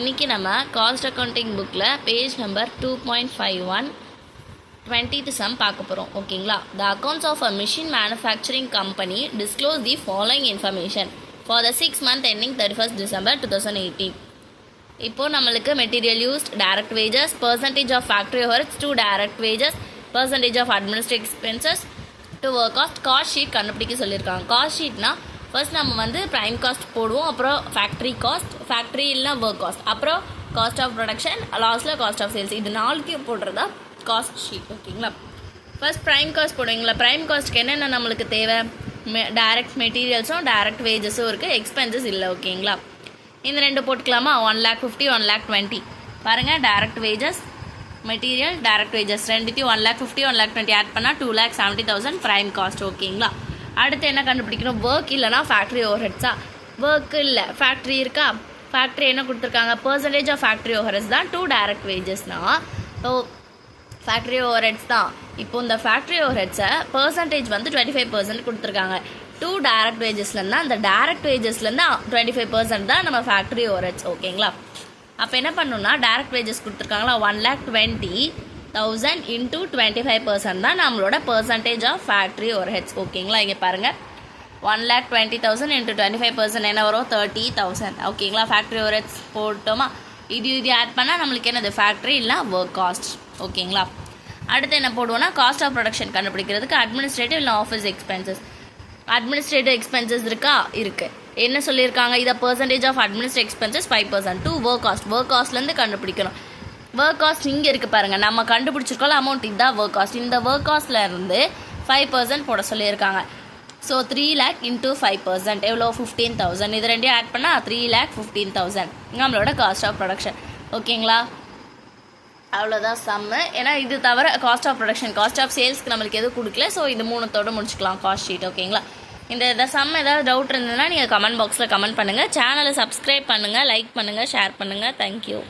இன்றைக்கி நம்ம cost accounting புக்கில் பேஜ் நம்பர் 2.51 20th sum பார்க்க போகிறோம். ஓகேங்களா? The accounts of a machine manufacturing company disclose the following information for the 6 month ending 31st December 2018. இப்போது நம்மளுக்கு material used, direct wages, percentage of factory overheads to direct wages, percentage of administrative expenses to work cost sheet கண்டுபிடிக்க சொல்லியிருக்காங்க. Cost ஷீட்னா first நம்ம வந்து prime cost போடுவோம், அப்புறம் factory cost, factory இல்லைனா work cost, அப்புறம் காஸ்ட் ஆஃப் ப்ரொடக்ஷன், லாஸ்ட்டில் cost of sales. இது நாலுக்கும் போடுறதா காஸ்ட் ஷீட். ஓகேங்களா? ஃபர்ஸ்ட் ப்ரைம் காஸ்ட் போடுவீங்களா? ப்ரைம் காஸ்ட்டுக்கு என்னென்ன நம்மளுக்கு தேவை? டைரக்ட் மெட்டீரியல்ஸும் டைரக்ட் வேஜஸும் இருக்குது, எக்ஸ்பென்சஸ் இல்லை. ஓகேங்களா? இந்த ரெண்டு போட்டுக்கலாமா? 1,50,000 1,20,000 பாருங்கள். Direct wages, material, direct wages ரெண்டுத்தையும் 1,50,000 1,20,000 ஆட் பண்ணால் 2,70,000 ப்ரைம் காஸ்ட். ஓகேங்களா? அடுத்து என்ன கண்டுபிடிக்கணும்? ஒர்க் இல்லைனா ஃபேக்ட்ரி ஓவர்ஹெட்ஸா? ஒர்க் இல்லை, ஃபேக்ட்ரி இருக்கா? ஃபேக்ட்ரி என்ன கொடுத்துருக்காங்க? பர்சன்டேஜ் ஆஃப் ஃபேக்ட்ரி ஓவர்ஹெட்ஸ் தான் 2 டைரக்ட் வேஜஸ்னால் ஸோ ஃபேக்ட்ரி ஓவர்ஹெட்ஸ் தான். இப்போ இந்த ஃபேக்ட்ரி ஓவர்ஹெட்ஸை பர்சன்டேஜ் வந்து 25% கொடுத்துருக்காங்க. 2 டைரக்ட் வேஜஸ்லேருந்தா அந்த டைரக்ட் வேஜஸ்லேருந்து 25% தான் நம்ம ஃபேக்ட்ரி ஓவர்ஹெட்ஸ். ஓகேங்களா? அப்போ என்ன பண்ணணும்னா டைரக்ட் வேஜஸ் கொடுத்துருக்காங்களா 1,20,000 இன்ட்டு 25% தான் நம்மளோட பர்சன்டேஜ் ஆஃப் ஃபேக்ட்ரி ஓவர்ஹெட்ஸ். ஓகேங்களா? இங்கே பாருங்கள், 1,20,000 இன்ட்டு 25% என்ன வரும்? 30,000. ஓகேங்களா? ஃபேக்ட்ரி ஓவர்ஹெட்ஸ் போட்டோமா? இது ஆட் பண்ணால் நம்மளுக்கு என்னது? ஃபேக்ட்ரி இல்லை ஒர்க் காஸ்ட். ஓகேங்களா? அடுத்து என்ன போடுவோம்னா காஸ்ட் ஆஃப் ப்ரொடக்ஷன் கண்டுபிடிக்கிறதுக்கு அட்மினிஸ்ட்ரேட்டிவ் இல்லை ஆஃபீஸ் எக்ஸ்பென்சஸ். அட்மினிஸ்ட்ரேட்டிவ் எக்ஸ்பென்சஸ் இருக்கா? இருக்குது. என்ன சொல்லியிருக்காங்க? இதை percentage of administrative expenses 5% to work cost. Work காஸ்ட்லேருந்து கண்டுபிடிக்கணும். ஒர்க் காஸ்ட் இங்கே இருக்குது பாருங்கள், நம்ம கண்டுபிடிச்சிருக்கோம் அமௌண்ட், இதுதான் ஒர்க் காஸ்ட். இந்த ஒர்க் காஸ்ட்லேருந்து 5% போட சொல்லியிருக்காங்க. ஸோ 3 lakh இன்ட்டு 5% எவ்வளோ? 15,000. இது ரெண்டையும் ஆட் பண்ணால் 3,15,000 நம்மளோட காஸ்ட் ஆஃப் ப்ரொடக்ஷன். ஓகேங்களா? அவ்வளோதான் சம்மு. ஏன்னா இது தவிர cost of production, cost of சேல்ஸ்க்கு நம்மளுக்கு எதுவும் கொடுக்கல. ஸோ இது மூணுத்தோடு முடிச்சுக்கலாம் காஸ்ட் ஷீட். ஓகேங்களா? இந்த சம் ஏதாவது டவுட் இருந்ததுன்னா நீங்கள் கமெண்ட் பாக்ஸில் கமெண்ட் பண்ணுங்கள். சேனலை சப்ஸ்கிரைப் பண்ணுங்கள், லைக் பண்ணுங்கள், ஷேர் பண்ணுங்கள். தேங்க்யூ.